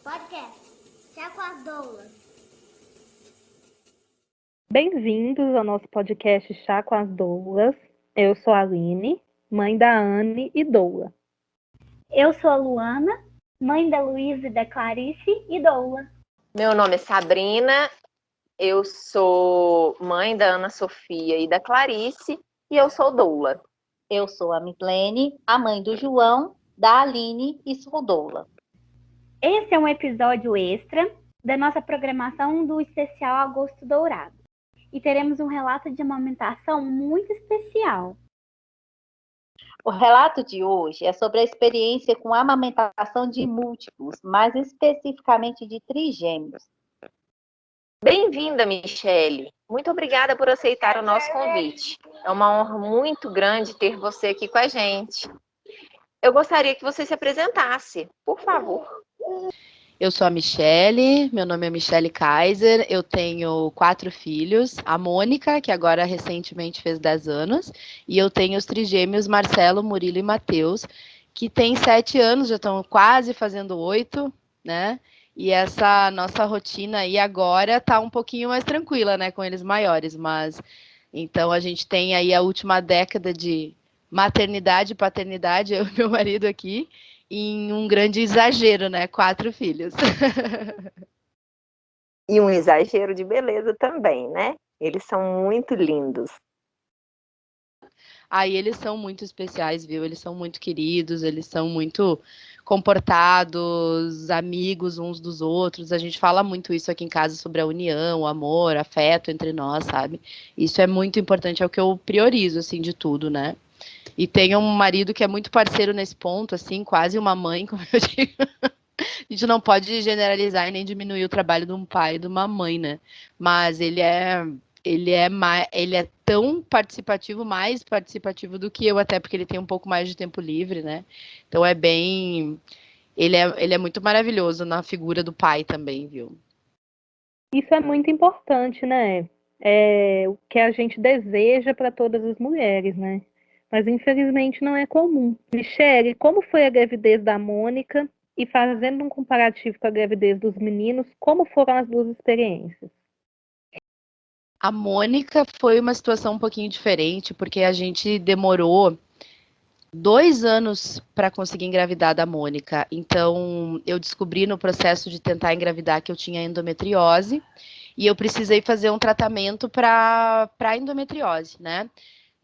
Podcast Chá com as Doulas. Bem-vindos ao nosso podcast Chá com as Doulas. Eu sou a Aline, mãe da Anne e Doula. Eu sou a Luana, mãe da Luísa e da Clarice e Doula. Meu nome é Sabrina, eu sou mãe da Ana Sofia e da Clarice e eu sou doula. Eu sou a Mislene, a mãe do João, da Aline e sou doula. Esse é um episódio extra da nossa programação do especial Agosto Dourado. E teremos um relato de amamentação muito especial. O relato de hoje é sobre a experiência com a amamentação de múltiplos, mais especificamente de trigêmeos. Bem-vinda, Michele. Muito obrigada por aceitar o nosso convite. É uma honra muito grande ter você aqui com a gente. Eu gostaria que você se apresentasse, por favor. Eu sou a Michele, meu nome é Michele Kaiser, eu tenho 4 filhos, a Mônica, que agora recentemente fez 10 anos, e eu tenho os trigêmeos Marcelo, Murilo e Matheus, que têm 7 anos, já estão quase fazendo 8, né? E essa nossa rotina aí agora tá um pouquinho mais tranquila, né, com eles maiores, mas então a gente tem aí a última década de maternidade e paternidade, eu e meu marido aqui, em um grande exagero, né? 4 filhos. E um exagero de beleza também, né? Eles são muito lindos. Aí eles são muito especiais, viu? Eles são muito queridos, eles são muito comportados, amigos uns dos outros. A gente fala muito isso aqui em casa sobre a união, o amor, afeto entre nós, sabe? Isso é muito importante, é o que eu priorizo, assim, de tudo, né? E tenho um marido que é muito parceiro nesse ponto, assim, quase uma mãe, como eu digo. A gente não pode generalizar e nem diminuir o trabalho de um pai e de uma mãe, né? Mas ele é tão participativo, mais participativo do que eu, até porque ele tem um pouco mais de tempo livre, né? Então é bem. Ele é muito maravilhoso na figura do pai também, viu? Isso é muito importante, né? É o que a gente deseja para todas as mulheres, né? Mas infelizmente não é comum. Michele, como foi a gravidez da Mônica? E fazendo um comparativo com a gravidez dos meninos, como foram as duas experiências? A Mônica foi uma situação um pouquinho diferente, porque a gente demorou 2 anos para conseguir engravidar da Mônica. Então, eu descobri no processo de tentar engravidar que eu tinha endometriose e eu precisei fazer um tratamento para endometriose, né?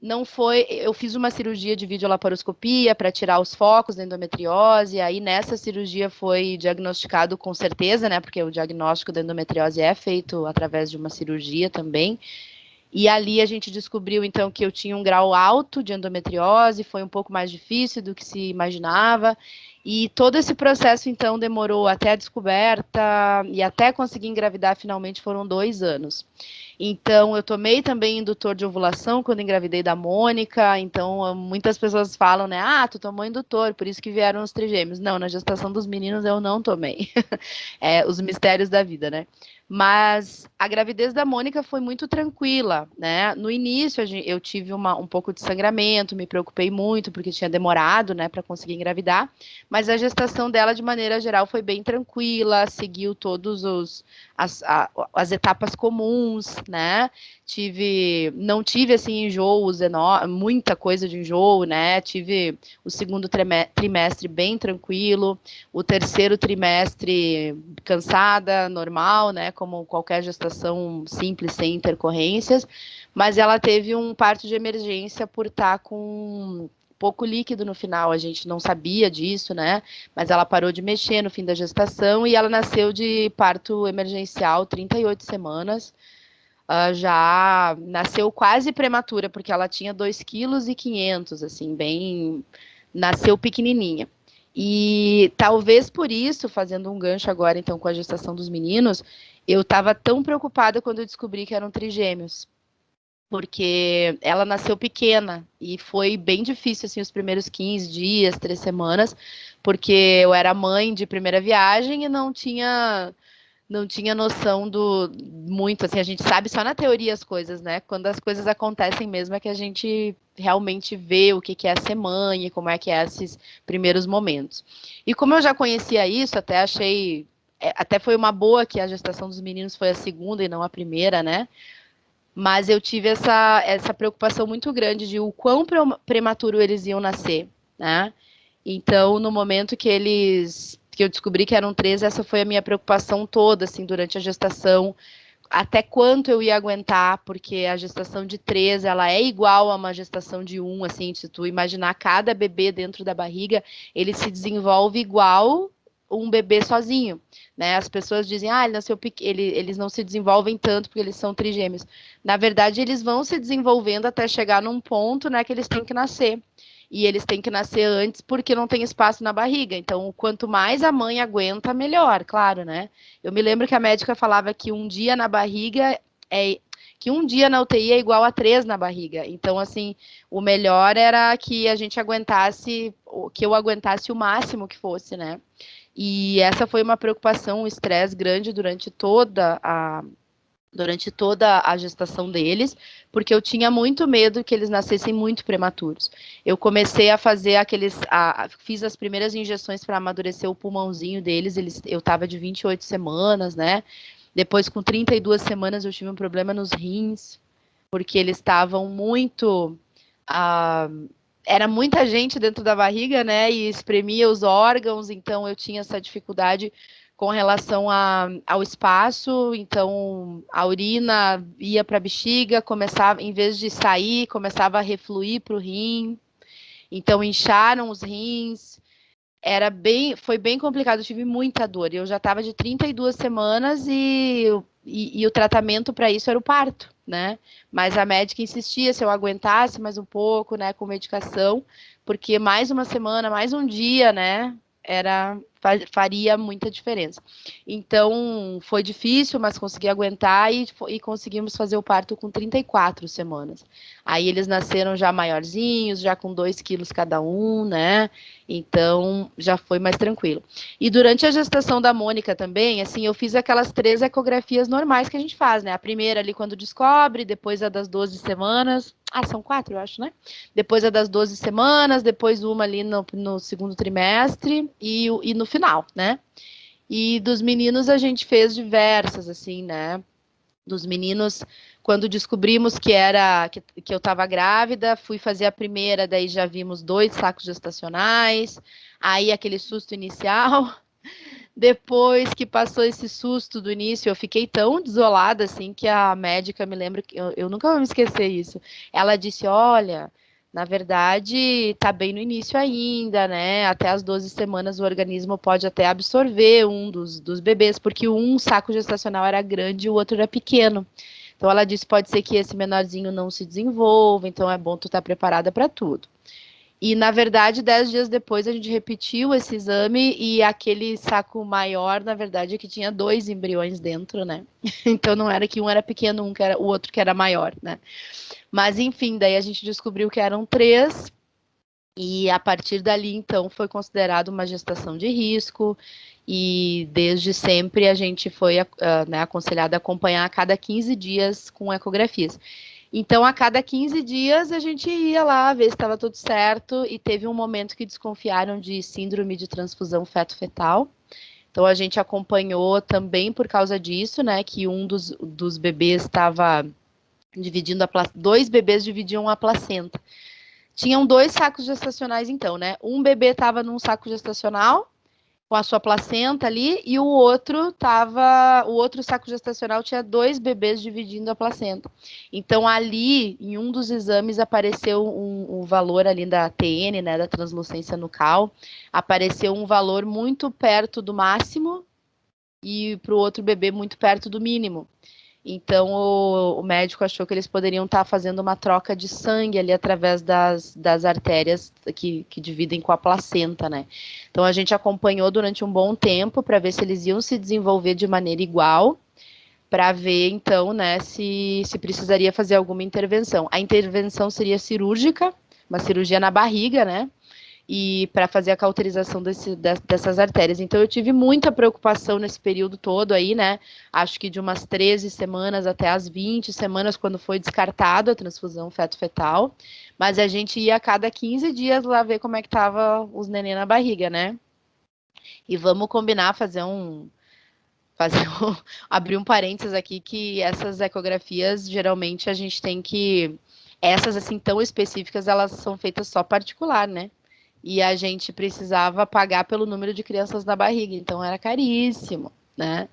Não foi, eu fiz uma cirurgia de videolaparoscopia para tirar os focos da endometriose, aí nessa cirurgia foi diagnosticado com certeza, né, porque o diagnóstico da endometriose é feito através de uma cirurgia também. E ali a gente descobriu, então, que eu tinha um grau alto de endometriose, foi um pouco mais difícil do que se imaginava. E todo esse processo, então, demorou até a descoberta e até conseguir engravidar, finalmente, foram 2 anos. Então, eu tomei também indutor de ovulação quando engravidei da Mônica. Então, muitas pessoas falam, né? Ah, tu tomou indutor, por isso que vieram os trigêmeos. Não, na gestação dos meninos eu não tomei. Os mistérios da vida, né? Mas a gravidez da Mônica foi muito tranquila, né? No início eu tive um pouco de sangramento, me preocupei muito porque tinha demorado, né, para conseguir engravidar. Mas a gestação dela, de maneira geral, foi bem tranquila, seguiu todos as etapas comuns, né? Não tive assim enjoos, muita coisa de enjoo, né? Tive o segundo trimestre bem tranquilo, o terceiro trimestre cansada, normal, né? Como qualquer gestação simples, sem intercorrências, mas ela teve um parto de emergência por estar com pouco líquido no final, a gente não sabia disso, né? Mas ela parou de mexer no fim da gestação e ela nasceu de parto emergencial, 38 semanas. Já nasceu quase prematura, porque ela tinha 2,5 kg, assim, bem... Nasceu pequenininha. E talvez por isso, fazendo um gancho agora, então, com a gestação dos meninos, eu estava tão preocupada quando eu descobri que eram trigêmeos. Porque ela nasceu pequena e foi bem difícil, assim, os primeiros 15 dias, 3 semanas, porque eu era mãe de primeira viagem e não tinha noção do muito, assim, a gente sabe só na teoria as coisas, né? Quando as coisas acontecem mesmo é que a gente realmente vê o que é ser mãe e como é que é esses primeiros momentos. E como eu já conhecia isso, até achei até foi uma boa que a gestação dos meninos foi a segunda e não a primeira, né? Mas eu tive essa preocupação muito grande de o quão prematuro eles iam nascer, né? Então, no momento que eu descobri que eram 3, essa foi a minha preocupação toda, assim, durante a gestação, até quanto eu ia aguentar, porque a gestação de 3, ela é igual a uma gestação de 1, assim, se tu imaginar cada bebê dentro da barriga, ele se desenvolve igual um bebê sozinho, né? As pessoas dizem, ele nasceu eles não se desenvolvem tanto porque eles são trigêmeos. Na verdade, eles vão se desenvolvendo até chegar num ponto, né, que eles têm que nascer. E eles têm que nascer antes porque não tem espaço na barriga. Então, quanto mais a mãe aguenta, melhor, claro, né? Eu me lembro que a médica falava que um dia na barriga que um dia na UTI é igual a 3 na barriga. Então, assim, o melhor era que a gente aguentasse, que eu aguentasse o máximo que fosse, né? E essa foi uma preocupação, um estresse grande durante toda a gestação deles, porque eu tinha muito medo que eles nascessem muito prematuros. Eu comecei a fazer fiz as primeiras injeções para amadurecer o pulmãozinho deles, eu estava de 28 semanas, né? Depois, com 32 semanas, eu tive um problema nos rins, porque eles estavam muito... era muita gente dentro da barriga, né? E espremia os órgãos, então eu tinha essa dificuldade com relação ao espaço, então a urina ia para a bexiga, começava, em vez de sair, começava a refluir para o rim, então incharam os rins, foi bem complicado, eu tive muita dor, eu já estava de 32 semanas e o tratamento para isso era o parto, né? Mas a médica insistia se eu aguentasse mais um pouco, né, com medicação, porque mais uma semana, mais um dia, né, faria muita diferença. Então, foi difícil, mas consegui aguentar e conseguimos fazer o parto com 34 semanas. Aí eles nasceram já maiorzinhos, já com 2 quilos cada um, né? Então, já foi mais tranquilo. E durante a gestação da Mônica também, assim, eu fiz aquelas 3 ecografias normais que a gente faz, né? A primeira ali quando descobre, depois a das 12 semanas. São 4, eu acho, né? Depois a das 12 semanas, depois uma ali no segundo trimestre e no final, né? E dos meninos a gente fez diversas, assim, né? Dos meninos, quando descobrimos que eu estava grávida, fui fazer a primeira, daí já vimos 2 sacos gestacionais, aí aquele susto inicial. Depois que passou esse susto do início, eu fiquei tão desolada, assim, que a médica, me lembro, que eu nunca vou me esquecer isso. Ela disse, olha, na verdade, tá bem no início ainda, né? Até as 12 semanas o organismo pode até absorver um dos bebês, porque um saco gestacional era grande e o outro era pequeno. Então ela disse, pode ser que esse menorzinho não se desenvolva, então é bom tu estar preparada para tudo. E, na verdade, 10 dias depois, a gente repetiu esse exame e aquele saco maior, na verdade, é que tinha 2 embriões dentro, né? Então, não era que um era pequeno, o outro que era maior, né? Mas, enfim, daí a gente descobriu que eram 3 e, a partir dali, então, foi considerado uma gestação de risco e, desde sempre, a gente foi né, aconselhado a acompanhar a cada 15 dias com ecografias. Então, a cada 15 dias, a gente ia lá ver se estava tudo certo e teve um momento que desconfiaram de síndrome de transfusão feto-fetal. Então, a gente acompanhou também por causa disso, né, que um dos bebês estava dividindo 2 bebês dividiam a placenta. Tinham 2 sacos gestacionais, então, né? Um bebê estava num saco gestacional com a sua placenta ali, e o outro saco gestacional tinha 2 bebês dividindo a placenta. Então, ali, em um dos exames, apareceu um valor ali da TN, né, da translucência nucal, apareceu um valor muito perto do máximo, e para o outro bebê muito perto do mínimo. Então, o médico achou que eles poderiam estar fazendo uma troca de sangue ali através das artérias que dividem com a placenta, né? Então, a gente acompanhou durante um bom tempo para ver se eles iam se desenvolver de maneira igual, para ver, então, né, se precisaria fazer alguma intervenção. A intervenção seria cirúrgica, uma cirurgia na barriga, né? E para fazer a cauterização dessas artérias. Então, eu tive muita preocupação nesse período todo aí, né? Acho que de umas 13 semanas até as 20 semanas, quando foi descartado a transfusão feto-fetal. Mas a gente ia a cada 15 dias lá ver como é que tava os neném na barriga, né? E vamos combinar, fazer fazer abrir um parênteses aqui que essas ecografias geralmente a gente tem que essas assim tão específicas elas são feitas só particular, né? E a gente precisava pagar pelo número de crianças na barriga, então era caríssimo, né?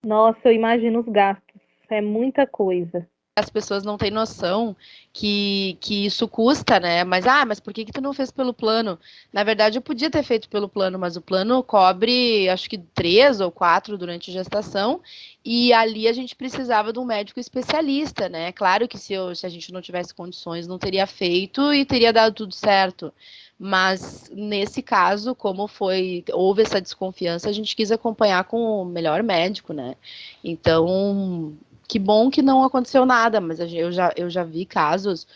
Nossa, eu imagino os gastos. É muita coisa. As pessoas não têm noção que isso custa, né? Mas por que tu não fez pelo plano? Na verdade, eu podia ter feito pelo plano, mas o plano cobre, acho que 3 ou 4 durante a gestação, e ali a gente precisava de um médico especialista, né? Claro que se a gente não tivesse condições, não teria feito e teria dado tudo certo. Mas nesse caso, como houve essa desconfiança, a gente quis acompanhar com o melhor médico, né? Então, que bom que não aconteceu nada, mas eu já vi casos,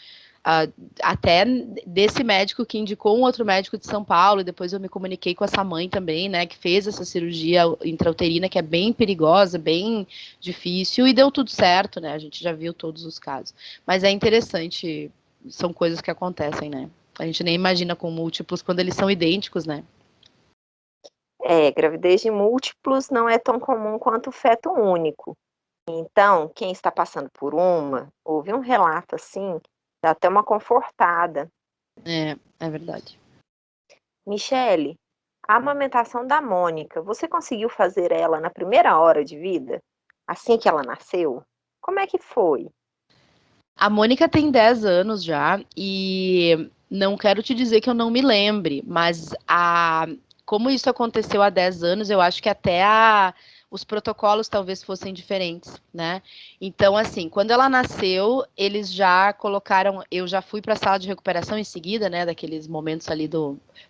até desse médico que indicou um outro médico de São Paulo, e depois eu me comuniquei com essa mãe também, né, que fez essa cirurgia intrauterina, que é bem perigosa, bem difícil, e deu tudo certo, né, a gente já viu todos os casos. Mas é interessante, são coisas que acontecem, né, a gente nem imagina com múltiplos quando eles são idênticos, né. Gravidez de múltiplos não é tão comum quanto o feto único. Então, quem está passando por ouve um relato assim, dá até uma confortada. É verdade. Michele, a amamentação da Mônica, você conseguiu fazer ela na primeira hora de vida? Assim que ela nasceu? Como é que foi? A Mônica tem 10 anos já e não quero te dizer que eu não me lembre, mas como isso aconteceu há 10 anos, eu acho que até os protocolos talvez fossem diferentes, né? Então, assim, quando ela nasceu, eles já colocaram. Eu já fui para a sala de recuperação em seguida, né? Daqueles momentos ali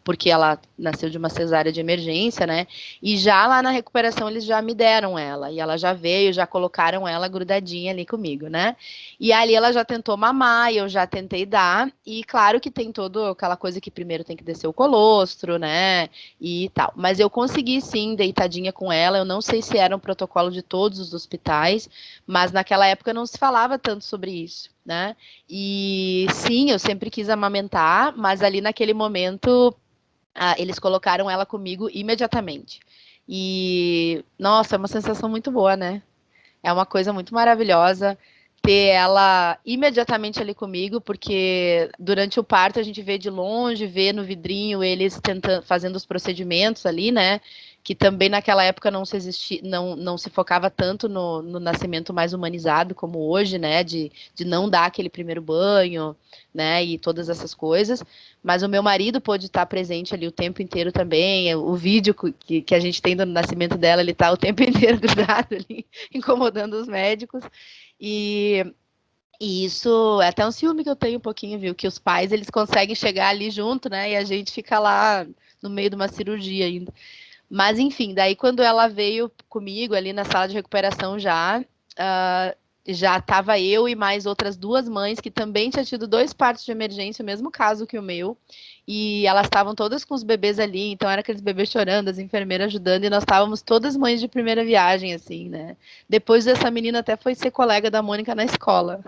porque ela nasceu de uma cesárea de emergência, né? E já lá na recuperação eles já me deram ela. E ela já veio, já colocaram ela grudadinha ali comigo, né? E ali ela já tentou mamar, e eu já tentei dar. E claro que tem toda aquela coisa que primeiro tem que descer o colostro, né? E tal. Mas eu consegui sim, deitadinha com ela. Eu não sei se era um protocolo de todos os hospitais, mas naquela época não se falava tanto sobre isso, né? E sim, eu sempre quis amamentar, mas ali naquele momento eles colocaram ela comigo imediatamente. E, nossa, é uma sensação muito boa, né? É uma coisa muito maravilhosa ter ela imediatamente ali comigo, porque durante o parto a gente vê de longe, vê no vidrinho eles tentando, fazendo os procedimentos ali, né? Que também naquela época não se existia, não se focava tanto no nascimento mais humanizado como hoje, né? De não dar aquele primeiro banho, né? E todas essas coisas. Mas o meu marido pôde estar presente ali o tempo inteiro também. O vídeo que a gente tem do nascimento dela, ele está o tempo inteiro grudado ali, incomodando os médicos. E isso é até um ciúme que eu tenho um pouquinho, viu? Que os pais, eles conseguem chegar ali junto, né? E a gente fica lá no meio de uma cirurgia ainda. Mas, enfim, daí quando ela veio comigo ali na sala de recuperação já estava eu e mais outras 2 mães que também tinham tido 2 partos de emergência, o mesmo caso que o meu, e elas estavam todas com os bebês ali, então era aqueles bebês chorando, as enfermeiras ajudando, e nós estávamos todas mães de primeira viagem, assim, né? Depois essa menina até foi ser colega da Mônica na escola.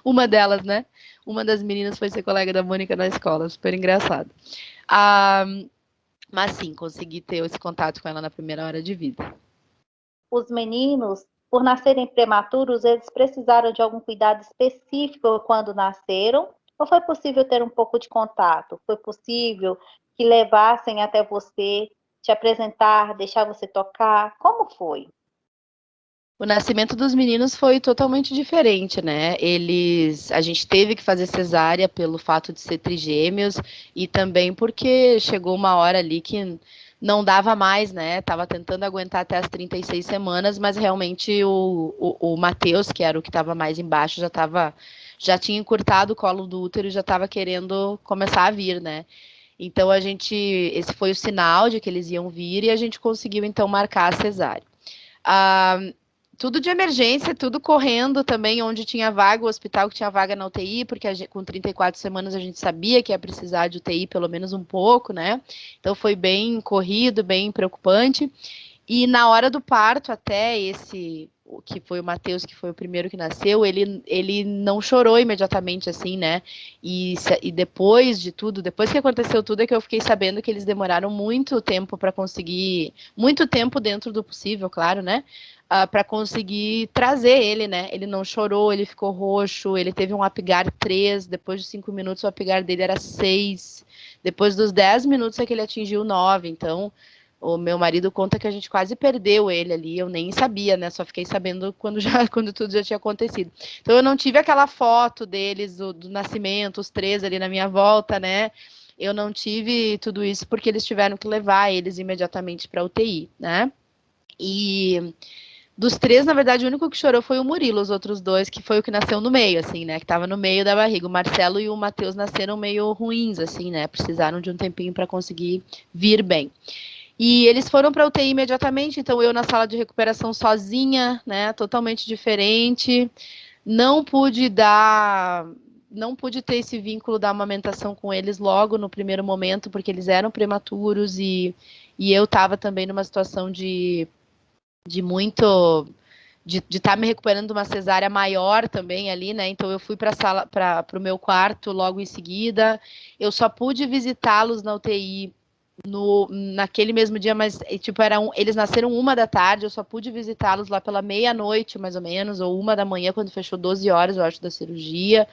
Uma delas, né? Uma das meninas foi ser colega da Mônica na escola, super engraçado. Ah, mas sim, consegui ter esse contato com ela na primeira hora de vida. Os meninos, por nascerem prematuros, eles precisaram de algum cuidado específico quando nasceram? Ou foi possível ter um pouco de contato? Foi possível que levassem até você, te apresentar, deixar você tocar? Como foi? O nascimento dos meninos foi totalmente diferente, né? A gente teve que fazer cesárea pelo fato de ser trigêmeos e também porque chegou uma hora ali que não dava mais, né? Tava tentando aguentar até as 36 semanas, mas realmente o Matheus, que era o que estava mais embaixo, já tinha encurtado o colo do útero e já estava querendo começar a vir, né? Então esse foi o sinal de que eles iam vir e a gente conseguiu então marcar a cesárea. Ah, tudo de emergência, tudo correndo também, onde tinha vaga, o hospital que tinha vaga na UTI, porque com 34 semanas a gente sabia que ia precisar de UTI pelo menos um pouco, né? Então foi bem corrido, bem preocupante. E na hora do parto, até que foi o Matheus, que foi o primeiro que nasceu, ele não chorou imediatamente, assim, né? E depois de tudo, depois que aconteceu tudo, é que eu fiquei sabendo que eles demoraram muito tempo para conseguir, muito tempo dentro do possível, claro, né? Para conseguir trazer ele, né? Ele não chorou, ele ficou roxo, ele teve um Apgar 3, depois de 5 minutos o Apgar dele era 6, depois dos 10 minutos é que ele atingiu 9, então o meu marido conta que a gente quase perdeu ele ali, eu nem sabia, né? Só fiquei sabendo quando tudo já tinha acontecido. Então eu não tive aquela foto deles, do nascimento, os 3 ali na minha volta, né? Eu não tive tudo isso porque eles tiveram que levar eles imediatamente para UTI, né? E dos 3, na verdade, o único que chorou foi o Murilo, os outros 2, que foi o que nasceu no meio, assim, né? Que tava no meio da barriga. O Marcelo e o Matheus nasceram meio ruins, assim, né? Precisaram de um tempinho para conseguir vir bem. E eles foram para UTI imediatamente, então eu na sala de recuperação sozinha, né? Totalmente diferente. Não pude ter esse vínculo da amamentação com eles logo no primeiro momento, porque eles eram prematuros e eu estava também numa situação de estar me recuperando de uma cesárea maior também ali, né? Então eu fui para o meu quarto logo em seguida. Eu só pude visitá-los na UTI naquele mesmo dia, mas tipo eles nasceram 1h da tarde. Eu só pude visitá-los lá pela meia-noite, mais ou menos, ou 1h da manhã, quando fechou 12 horas, eu acho, da cirurgia.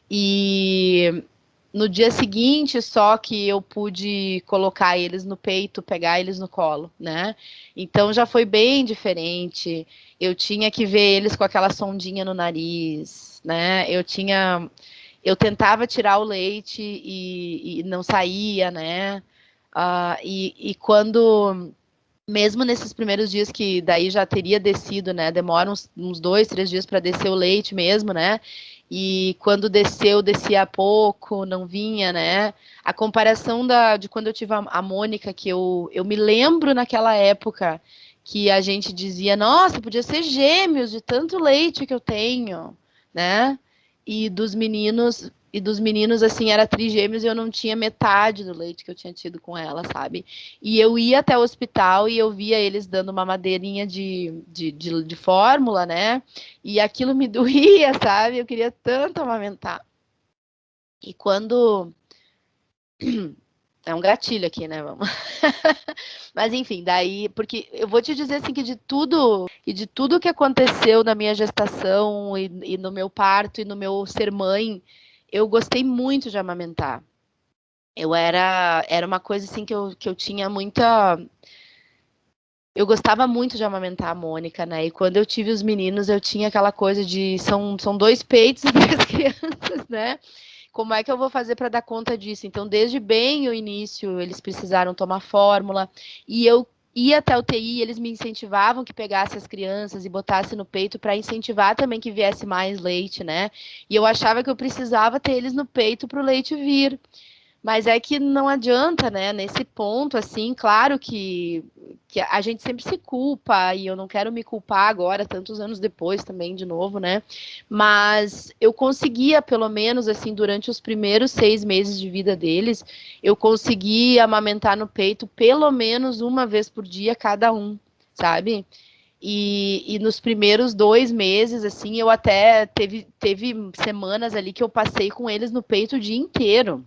E no dia seguinte, só que eu pude colocar eles no peito, pegar eles no colo, né? Então já foi bem diferente. Eu tinha que ver eles com aquela sondinha no nariz, né? Eu tentava tirar o leite e não saía, né? E quando, mesmo nesses primeiros dias que daí já teria descido, né? Demora uns 2, 3 dias para descer o leite mesmo, né? E quando descia pouco, não vinha, né? A comparação de quando eu tive a Mônica, que eu me lembro naquela época que a gente dizia, nossa, podia ser gêmeos de tanto leite que eu tenho, né? E dos meninos, assim, era trigêmeos e eu não tinha metade do leite que eu tinha tido com ela, sabe? E eu ia até o hospital e eu via eles dando uma madeirinha de fórmula, né? E aquilo me doía, sabe? Eu queria tanto amamentar. E quando... É um gatilho aqui, né? Vamos. Mas enfim, daí, porque eu vou te dizer assim que de tudo que aconteceu na minha gestação e no meu parto e no meu ser mãe, eu gostei muito de amamentar. Era uma coisa assim que eu tinha muita. Eu gostava muito de amamentar a Mônica, né? E quando eu tive os meninos, eu tinha aquela coisa de são 2 peitos e 2 crianças, né? Como é que eu vou fazer para dar conta disso? Então, desde bem o início, eles precisaram tomar fórmula e eu ia até a UTI, eles me incentivavam que pegasse as crianças e botasse no peito para incentivar também que viesse mais leite, né? E eu achava que eu precisava ter eles no peito para o leite vir. Mas é que não adianta, né? Nesse ponto, assim, claro que a gente sempre se culpa, e eu não quero me culpar agora, tantos anos depois também, de novo, né? Mas eu conseguia, pelo menos, assim, durante os primeiros 6 meses de vida deles, eu conseguia amamentar no peito pelo menos uma vez por dia cada um, sabe? E nos primeiros 2 meses, assim, eu até teve semanas ali que eu passei com eles no peito o dia inteiro.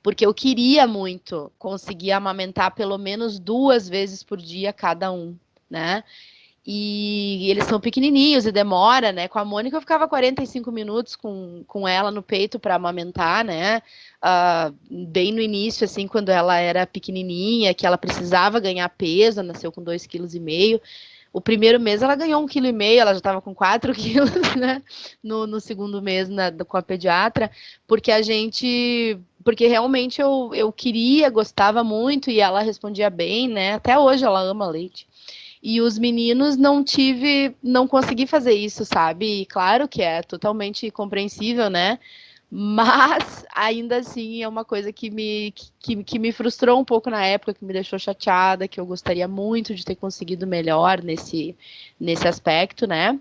Porque eu queria muito conseguir amamentar pelo menos 2 vezes por dia cada um, né? E eles são pequenininhos e demora, né? Com a Mônica eu ficava 45 minutos com ela no peito para amamentar, né? Bem no início, assim, quando ela era pequenininha, que ela precisava ganhar peso, nasceu com 2,5 kg. O primeiro mês ela ganhou 1,5 kg, ela já estava com 4 quilos, né? No segundo mês com a pediatra, porque realmente eu queria, gostava muito e ela respondia bem, né? Até hoje ela ama leite. E os meninos não consegui fazer isso, sabe? E claro que é totalmente compreensível, né? Mas ainda assim é uma coisa que me frustrou um pouco na época, que me deixou chateada, que eu gostaria muito de ter conseguido melhor nesse aspecto, né?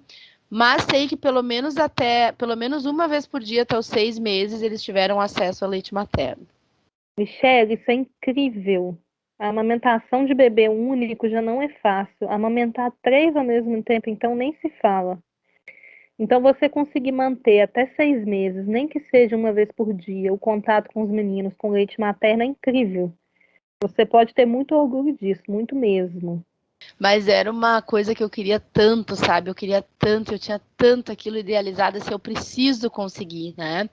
Mas sei que pelo menos uma vez por dia, até os 6 meses, eles tiveram acesso ao leite materno. Michele, isso é incrível. A amamentação de bebê único já não é fácil. Amamentar 3 ao mesmo tempo, então, nem se fala. Então, você conseguir manter até 6 meses, nem que seja uma vez por dia, o contato com os meninos com leite materno é incrível. Você pode ter muito orgulho disso, muito mesmo. Mas era uma coisa que eu queria tanto, sabe? Eu queria tanto, eu tinha tanto aquilo idealizado, assim, eu preciso conseguir, né?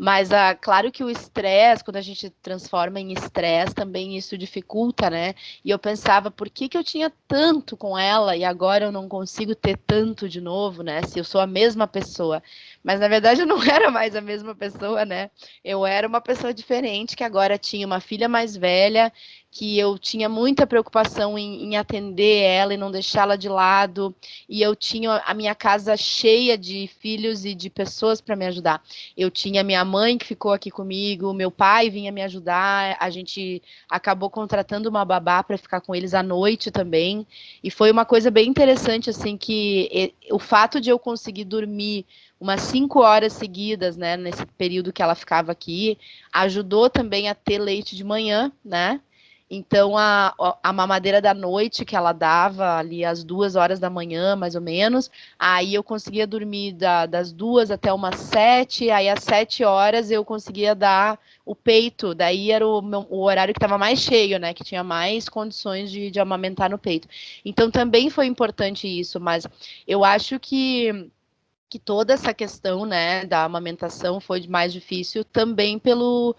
Mas, claro que o estresse, quando a gente transforma em estresse, também isso dificulta, né? E eu pensava, por que que eu tinha tanto com ela e agora eu não consigo ter tanto de novo, né? Se eu sou a mesma pessoa. Mas, na verdade, eu não era mais a mesma pessoa, né? Eu era uma pessoa diferente, que agora tinha uma filha mais velha, que eu tinha muita preocupação em atender ela e não deixá-la de lado. E eu tinha a minha casa cheia de filhos e de pessoas para me ajudar. Eu tinha minha mãe que ficou aqui comigo, meu pai vinha me ajudar, a gente acabou contratando uma babá para ficar com eles à noite também, e foi uma coisa bem interessante, assim, que o fato de eu conseguir dormir umas 5 horas seguidas, né, nesse período que ela ficava aqui, ajudou também a ter leite de manhã, né, então, a mamadeira da noite que ela dava ali às 2 horas da manhã, mais ou menos, aí eu conseguia dormir das 2 até umas 7, aí às 7 horas eu conseguia dar o peito, daí era o horário que estava mais cheio, né, que tinha mais condições de amamentar no peito. Então, também foi importante isso, mas eu acho que toda essa questão, né, da amamentação foi mais difícil também pelo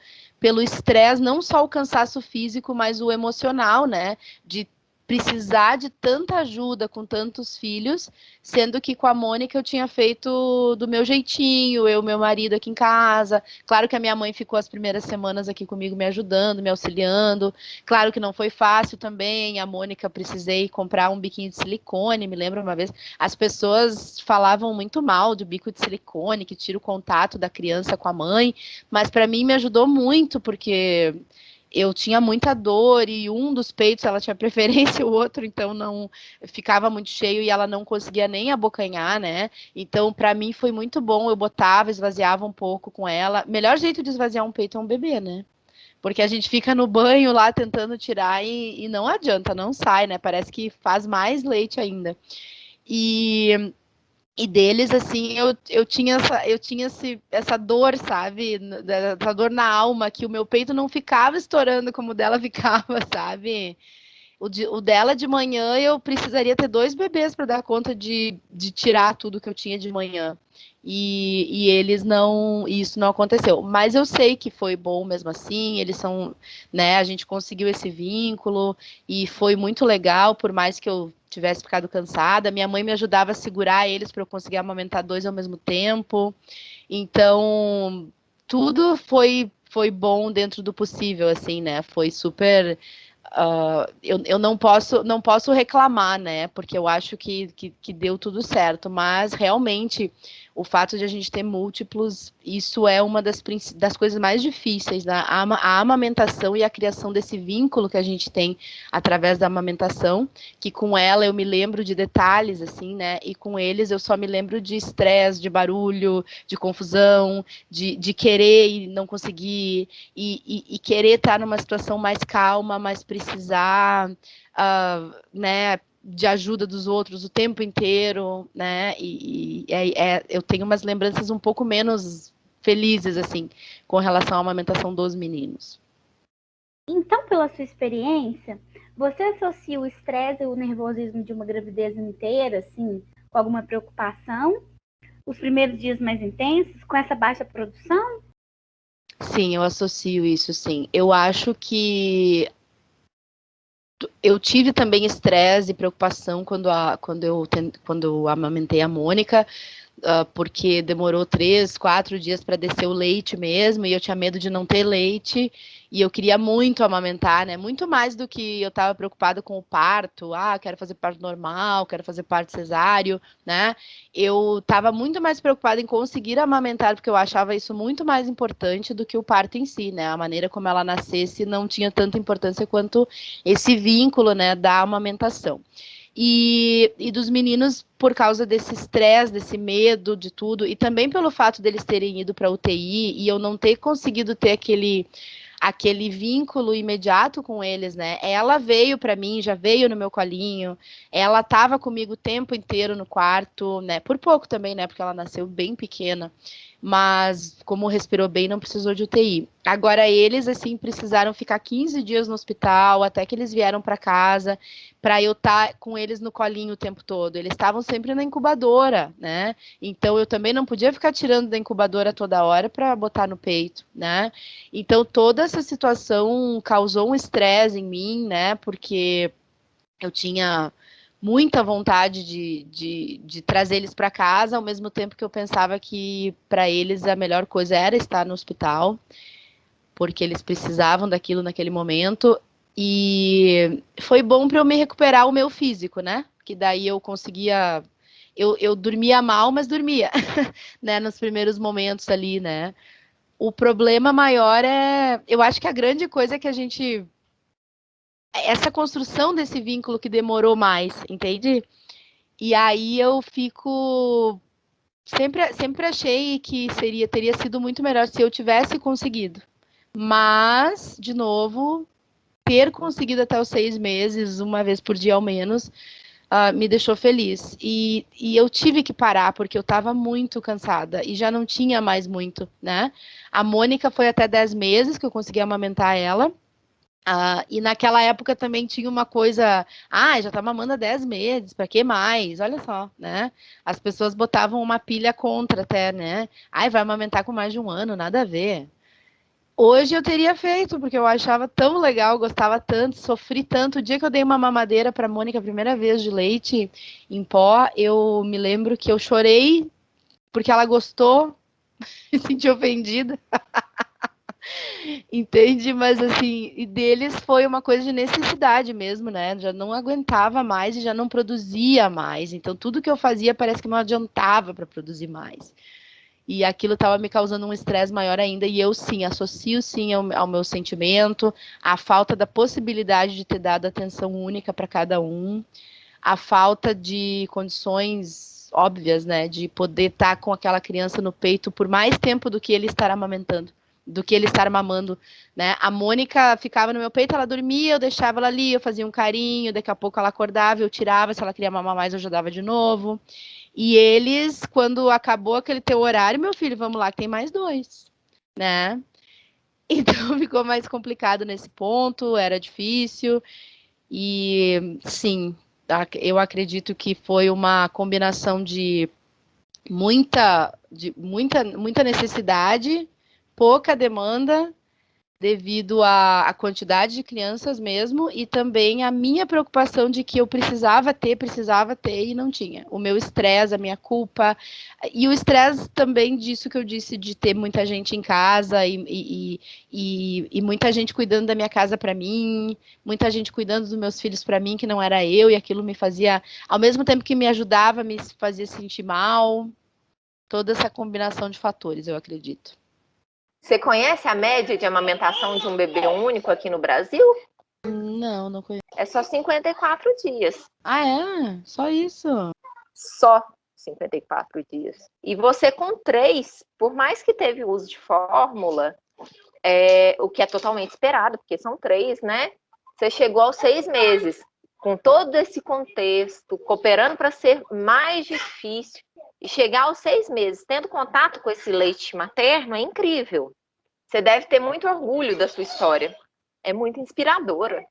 estresse, não só o cansaço físico, mas o emocional, né, de precisar de tanta ajuda com tantos filhos, sendo que com a Mônica eu tinha feito do meu jeitinho, eu, meu marido aqui em casa. Claro que a minha mãe ficou as primeiras semanas aqui comigo me ajudando, me auxiliando. Claro que não foi fácil também. A Mônica, precisei comprar um biquinho de silicone, me lembro uma vez. As pessoas falavam muito mal do bico de silicone, que tira o contato da criança com a mãe, mas para mim me ajudou muito, porque eu tinha muita dor e um dos peitos ela tinha preferência, o outro então não ficava muito cheio e ela não conseguia nem abocanhar, né? Então para mim foi muito bom, eu botava, esvaziava um pouco com ela. Melhor jeito de esvaziar um peito é um bebê, né? Porque a gente fica no banho lá tentando tirar e não adianta, não sai, né? Parece que faz mais leite ainda. E deles, assim, eu tinha essa dor, sabe? Essa dor na alma, que o meu peito não ficava estourando como o dela ficava, sabe? O dela de manhã eu precisaria ter 2 bebês para dar conta de tirar tudo que eu tinha de manhã. E eles não, isso não aconteceu. Mas eu sei que foi bom mesmo assim, eles são, né, a gente conseguiu esse vínculo e foi muito legal, por mais que eu tivesse ficado cansada. Minha mãe me ajudava a segurar eles para eu conseguir amamentar 2 ao mesmo tempo. Então, tudo foi bom dentro do possível, assim, né? Foi super. Eu não posso reclamar, né? Porque eu acho que deu tudo certo, mas realmente o fato de a gente ter múltiplos, isso é uma das coisas mais difíceis, né? A amamentação e a criação desse vínculo que a gente tem através da amamentação, que com ela eu me lembro de detalhes, assim, né? E com eles eu só me lembro de estresse, de barulho, de confusão, de querer e não conseguir, e querer estar numa situação mais calma, mas precisar, né, de ajuda dos outros o tempo inteiro, né? Eu tenho umas lembranças um pouco menos felizes, assim, com relação à amamentação dos meninos. Então, pela sua experiência, você associa o estresse e o nervosismo de uma gravidez inteira, assim, com alguma preocupação? Os primeiros dias mais intensos, com essa baixa produção? Sim, eu associo isso, sim. Eu acho que eu tive também estresse e preocupação quando eu amamentei a Mônica, porque demorou 3, 4 dias para descer o leite mesmo, e eu tinha medo de não ter leite, e eu queria muito amamentar, né? Muito mais do que eu estava preocupada com o parto. Quero fazer parto normal, quero fazer parto cesáreo, né? Eu estava muito mais preocupada em conseguir amamentar, porque eu achava isso muito mais importante do que o parto em si, né? A maneira como ela nascesse não tinha tanta importância quanto esse vínculo, né, da amamentação. E dos meninos, por causa desse estresse, desse medo de tudo, e também pelo fato deles terem ido para UTI e eu não ter conseguido ter aquele vínculo imediato com eles, né? Ela veio para mim, já veio no meu colinho, ela estava comigo o tempo inteiro no quarto, né? Por pouco também, né? Porque ela nasceu bem pequena, mas como respirou bem, não precisou de UTI. Agora eles, assim, precisaram ficar 15 dias no hospital, até que eles vieram para casa, para eu estar com eles no colinho o tempo todo. Eles estavam sempre na incubadora, né? Então eu também não podia ficar tirando da incubadora toda hora para botar no peito, né? Então toda essa situação causou um estresse em mim, né? Porque eu tinha muita vontade de trazer eles para casa, ao mesmo tempo que eu pensava que para eles a melhor coisa era estar no hospital, porque eles precisavam daquilo naquele momento. E foi bom para eu me recuperar o meu físico, né? Que daí eu conseguia. Eu dormia mal, mas dormia, né? Nos primeiros momentos ali, né? O problema maior é. Eu acho que a grande coisa é que a gente. Essa construção desse vínculo que demorou mais, entende? E aí eu fico. Sempre achei que teria sido muito melhor se eu tivesse conseguido. Mas, de novo, ter conseguido até os 6 meses, uma vez por dia ao menos, me deixou feliz. E eu tive que parar, porque eu estava muito cansada e já não tinha mais muito, né? A Mônica foi até 10 meses que eu consegui amamentar ela. E naquela época também tinha uma coisa, já tá mamando há 10 meses, para que mais? Olha só, né? As pessoas botavam uma pilha contra até, né? Ai, vai amamentar com mais de um ano, nada a ver. Hoje eu teria feito, porque eu achava tão legal, gostava tanto, sofri tanto. O dia que eu dei uma mamadeira para Mônica a primeira vez de leite em pó, eu me lembro que eu chorei porque ela gostou, me senti ofendida. Entende? Mas assim, e deles foi uma coisa de necessidade mesmo, né? Já não aguentava mais e já não produzia mais. Então tudo que eu fazia parece que não adiantava para produzir mais. E aquilo estava me causando um estresse maior ainda. E eu sim, associo sim ao meu sentimento, a falta da possibilidade de ter dado atenção única para cada um, a falta de condições óbvias, né? De poder estar com aquela criança no peito por mais tempo do que ele estar amamentando, do que ele estar mamando, né? A Mônica ficava no meu peito, ela dormia, eu deixava ela ali, eu fazia um carinho, daqui a pouco ela acordava, eu tirava, se ela queria mamar mais, eu ajudava de novo. E eles, quando acabou aquele teu horário, meu filho, vamos lá, que tem mais 2, né? Então ficou mais complicado nesse ponto, era difícil. E sim, eu acredito que foi uma combinação de muita necessidade, pouca demanda, devido à quantidade de crianças mesmo, e também a minha preocupação de que eu precisava ter e não tinha. O meu estresse, a minha culpa, e o estresse também disso que eu disse, de ter muita gente em casa e muita gente cuidando da minha casa para mim, muita gente cuidando dos meus filhos para mim, que não era eu, e aquilo me fazia, ao mesmo tempo que me ajudava, me fazia sentir mal. Toda essa combinação de fatores, eu acredito. Você conhece a média de amamentação de um bebê único aqui no Brasil? Não conheço. É só 54 dias. Ah, é? Só isso? Só 54 dias. E você com 3, por mais que teve uso de fórmula, o que é totalmente esperado, porque são 3, né? Você chegou aos 6 meses, com todo esse contexto, cooperando para ser mais difícil, e chegar aos 6 meses, tendo contato com esse leite materno, é incrível. Você deve ter muito orgulho da sua história. É muito inspiradora.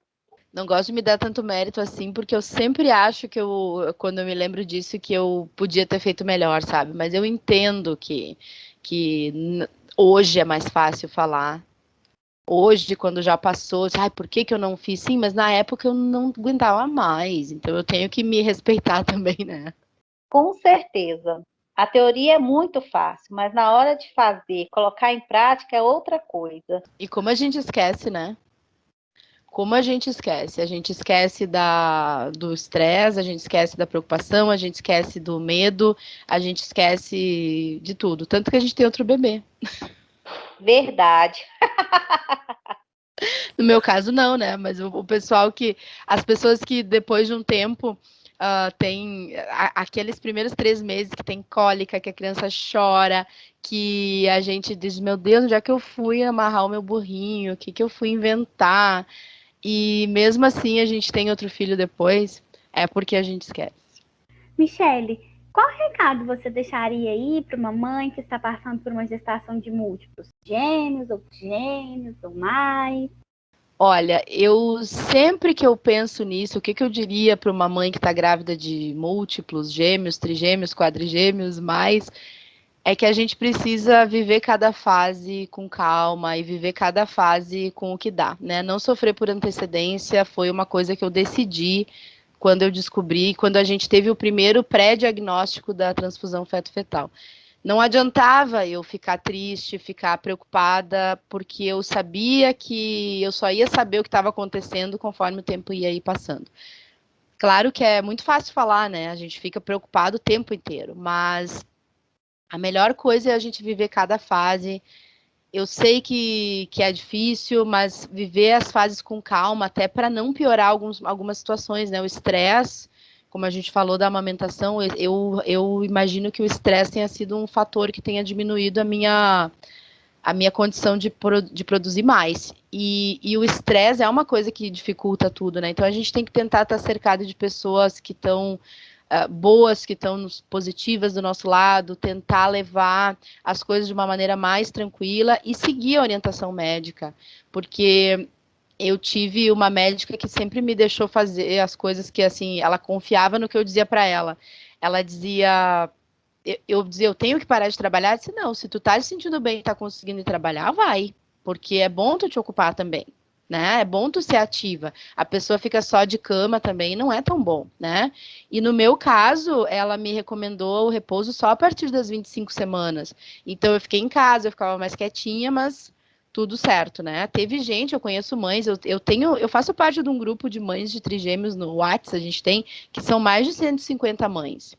Não gosto de me dar tanto mérito assim, porque eu sempre acho que quando eu me lembro disso, que eu podia ter feito melhor, sabe? Mas eu entendo que hoje é mais fácil falar. Hoje, quando já passou, por que eu não fiz? Sim, mas na época eu não aguentava mais. Então eu tenho que me respeitar também, né? Com certeza. A teoria é muito fácil, mas na hora de fazer, colocar em prática é outra coisa. E como a gente esquece, né? Como a gente esquece? A gente esquece do estresse, a gente esquece da preocupação, a gente esquece do medo, a gente esquece de tudo. Tanto que a gente tem outro bebê. Verdade. No meu caso, não, né? Mas o pessoal as pessoas que depois de um tempo tem aqueles primeiros 3 meses que tem cólica, que a criança chora, que a gente diz, meu Deus, onde é que eu fui amarrar o meu burrinho? O que que eu fui inventar? E mesmo assim a gente tem outro filho depois, é porque a gente esquece. Michele, qual recado você deixaria aí para uma mãe que está passando por uma gestação de múltiplos gêmeos, ou gêmeos, ou mais? Olha, eu sempre que eu penso nisso, o que que eu diria para uma mãe que está grávida de múltiplos gêmeos, trigêmeos, quadrigêmeos, mais, é que a gente precisa viver cada fase com calma e viver cada fase com o que dá, né? Não sofrer por antecedência foi uma coisa que eu decidi quando eu descobri, quando a gente teve o primeiro pré-diagnóstico da transfusão feto-fetal. Não adiantava eu ficar triste, ficar preocupada, porque eu sabia que eu só ia saber o que estava acontecendo conforme o tempo ia ir passando. Claro que é muito fácil falar, né? A gente fica preocupado o tempo inteiro, mas a melhor coisa é a gente viver cada fase. Eu sei que é difícil, mas viver as fases com calma, até para não piorar algumas situações, né? O estresse, como a gente falou da amamentação, eu imagino que o estresse tenha sido um fator que tenha diminuído a minha condição de produzir mais. E o estresse é uma coisa que dificulta tudo, né? Então a gente tem que tentar estar cercado de pessoas que estão boas, que estão positivas do nosso lado, tentar levar as coisas de uma maneira mais tranquila e seguir a orientação médica, porque eu tive uma médica que sempre me deixou fazer as coisas que, assim, ela confiava no que eu dizia para ela. Ela dizia, eu dizia, eu tenho que parar de trabalhar? Eu disse, não, se tu tá te sentindo bem e tá conseguindo ir trabalhar, vai, porque é bom tu te ocupar também. Né? É bom tu ser ativa. A pessoa fica só de cama também, não é tão bom, né? E no meu caso, ela me recomendou o repouso só a partir das 25 semanas. Então eu fiquei em casa, eu ficava mais quietinha, mas tudo certo, né? Teve gente, eu conheço mães, eu faço parte de um grupo de mães de trigêmeos no WhatsApp, a gente tem, que são mais de 150 mães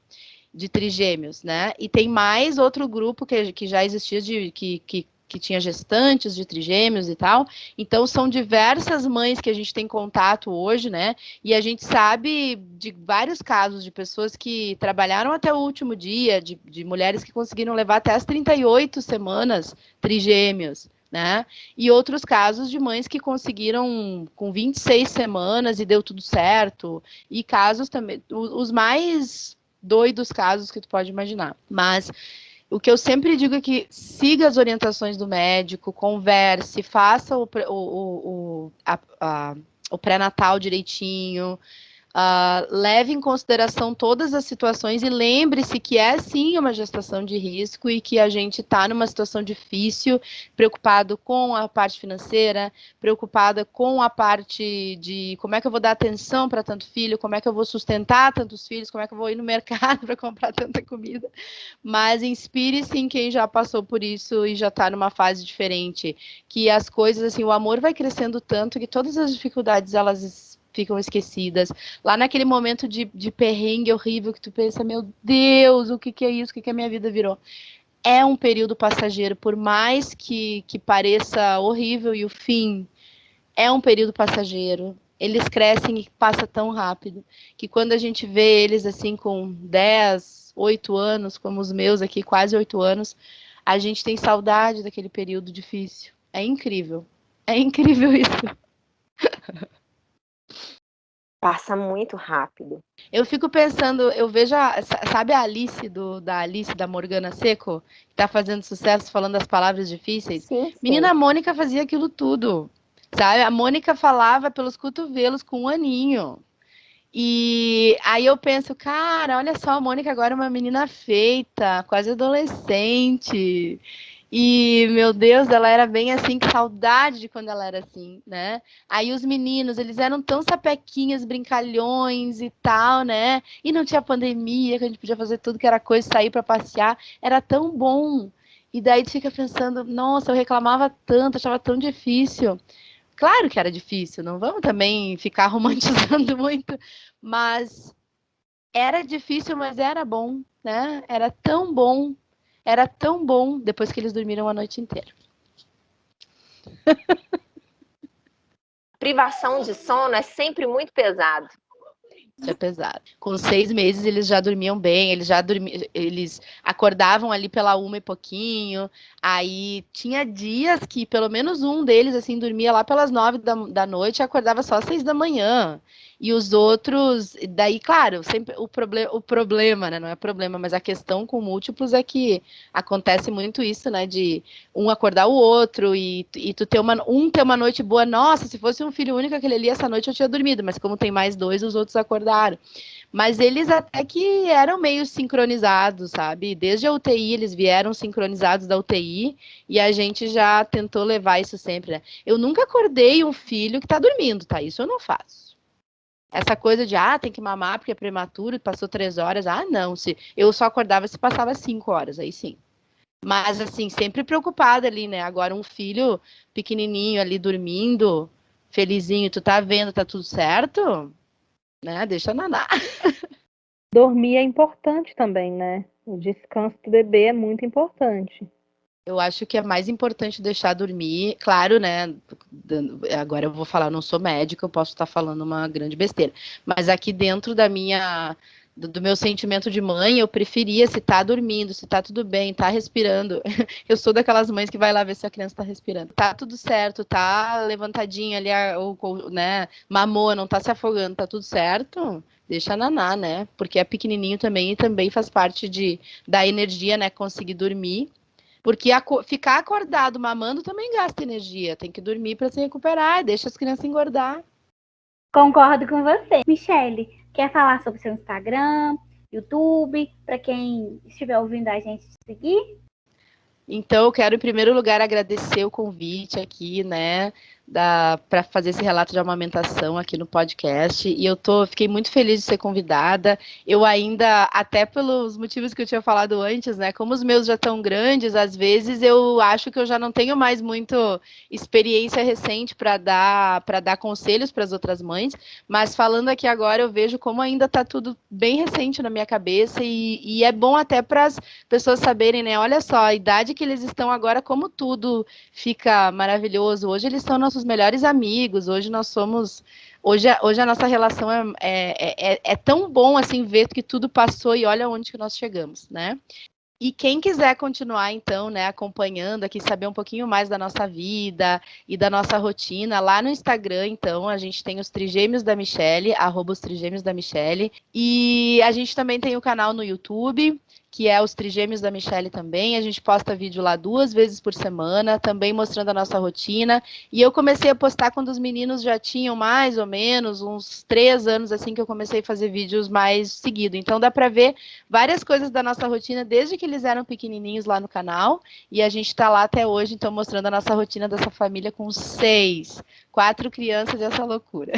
de trigêmeos, né? E tem mais outro grupo que já existia que tinha gestantes de trigêmeos e tal. Então, são diversas mães que a gente tem contato hoje, né? E a gente sabe de vários casos de pessoas que trabalharam até o último dia, de mulheres que conseguiram levar até as 38 semanas trigêmeos. Né? E outros casos de mães que conseguiram com 26 semanas e deu tudo certo. E casos também, os mais doidos casos que tu pode imaginar. Mas o que eu sempre digo é que siga as orientações do médico, converse, faça o pré-natal direitinho, leve em consideração todas as situações e lembre-se que é sim uma gestação de risco e que a gente está numa situação difícil, preocupado com a parte financeira, preocupada com a parte de como é que eu vou dar atenção para tanto filho, como é que eu vou sustentar tantos filhos, como é que eu vou ir no mercado para comprar tanta comida. Mas inspire-se em quem já passou por isso e já está numa fase diferente, que as coisas, assim, o amor vai crescendo tanto que todas as dificuldades, elas ficam esquecidas. Lá naquele momento de perrengue horrível que tu pensa, meu Deus, o que que é isso? O que que a minha vida virou? É um período passageiro, por mais que pareça horrível e o fim é um período passageiro. Eles crescem e passa tão rápido que quando a gente vê eles assim com 10, 8 anos, como os meus aqui, quase 8 anos, a gente tem saudade daquele período difícil. É incrível. É incrível isso. Passa muito rápido. Eu fico pensando, eu vejo, sabe a Alice da Alice da Morgana Seco, que tá fazendo sucesso falando as palavras difíceis? Sim, Menina, sim. a Mônica fazia aquilo tudo, sabe? A Mônica falava pelos cotovelos com 1 aninho. E aí eu penso, cara, olha só, a Mônica agora é uma menina feita, quase adolescente. E, meu Deus, ela era bem assim, que saudade de quando ela era assim, né? Aí os meninos, eles eram tão sapequinhas, brincalhões e tal, né? E não tinha pandemia, que a gente podia fazer tudo que era coisa, sair para passear, era tão bom. E daí tu fica pensando, nossa, eu reclamava tanto, achava tão difícil. Claro que era difícil, não vamos também ficar romantizando muito, mas era difícil, mas era bom, né? Era tão bom depois que eles dormiram a noite inteira. Privação de sono é sempre muito pesado. Isso é pesado. Com 6 meses eles já dormiam bem, eles acordavam ali pela 1 e pouquinho. Aí tinha dias que pelo menos um deles assim dormia lá pelas 9 da noite e acordava só às 6 da manhã. E os outros, daí, claro, sempre o problema, né? Não é problema, mas a questão com múltiplos é que acontece muito isso, né? De um acordar o outro e tu ter ter uma noite boa. Nossa, se fosse um filho único aquele ali, essa noite eu tinha dormido, mas como tem mais 2, os outros acordaram. Mas eles até que eram meio sincronizados, sabe? Desde a UTI eles vieram sincronizados da UTI e a gente já tentou levar isso sempre, né? Eu nunca acordei um filho que tá dormindo, tá? Isso eu não faço. Essa coisa de, tem que mamar porque é prematuro, passou 3 horas. Não, eu só acordava se passava 5 horas, aí sim. Mas, assim, sempre preocupada ali, né? Agora, um filho pequenininho ali dormindo, felizinho, tu tá vendo, tá tudo certo? Né? Deixa naná. Dormir é importante também, né? O descanso do bebê é muito importante. Eu acho que é mais importante deixar dormir, claro, né? Agora eu vou falar, eu não sou médica, eu posso estar falando uma grande besteira. Mas aqui dentro do meu sentimento de mãe, eu preferia se tá dormindo, se tá tudo bem, tá respirando. Eu sou daquelas mães que vai lá ver se a criança tá respirando. Tá tudo certo, tá levantadinha ali, ou, né? Mamou, não tá se afogando, tá tudo certo. Deixa a naná, né? Porque é pequenininho também e também faz parte da energia, né? Conseguir dormir. Porque ficar acordado mamando também gasta energia. Tem que dormir para se recuperar. Deixa as crianças engordar. Concordo com você. Michele, quer falar sobre seu Instagram, YouTube, para quem estiver ouvindo a gente seguir? Então, eu quero, em primeiro lugar, agradecer o convite aqui, né, para fazer esse relato de amamentação aqui no podcast. E fiquei muito feliz de ser convidada. Eu ainda, até pelos motivos que eu tinha falado antes, né, como os meus já estão grandes, às vezes eu acho que eu já não tenho mais muito experiência recente para dar conselhos para as outras mães. Mas falando aqui agora, eu vejo como ainda está tudo bem recente na minha cabeça e é bom até para as pessoas saberem, né? Olha só, a idade que eles estão agora, como tudo fica maravilhoso. Hoje eles são nossos melhores amigos, hoje nós somos. Hoje a nossa relação é tão bom assim ver que tudo passou e olha onde que nós chegamos, né? E quem quiser continuar, então, né, acompanhando aqui, saber um pouquinho mais da nossa vida e da nossa rotina, lá no Instagram, então, a gente tem os Trigêmeos da Michele, @os Trigêmeos da Michele, e a gente também tem o canal no YouTube, que é os Trigêmeos da Michele também, a gente posta vídeo lá 2 vezes por semana, também mostrando a nossa rotina, e eu comecei a postar quando os meninos já tinham mais ou menos uns 3 anos, assim, que eu comecei a fazer vídeos mais seguido, então dá para ver várias coisas da nossa rotina desde que eles eram pequenininhos lá no canal e a gente está lá até hoje, então mostrando a nossa rotina dessa família com 4 crianças e essa loucura.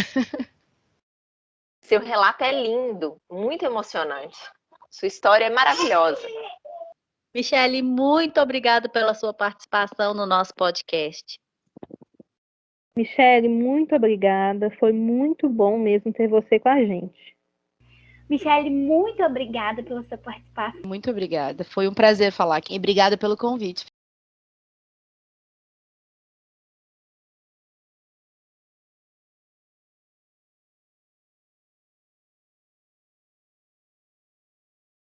Seu relato é lindo, muito emocionante. Sua história é maravilhosa. Michele, muito obrigada pela sua participação no nosso podcast. Michele, muito obrigada. Foi muito bom mesmo ter você com a gente. Michele, muito obrigada pela sua participação. Muito obrigada. Foi um prazer falar aqui. E obrigada pelo convite.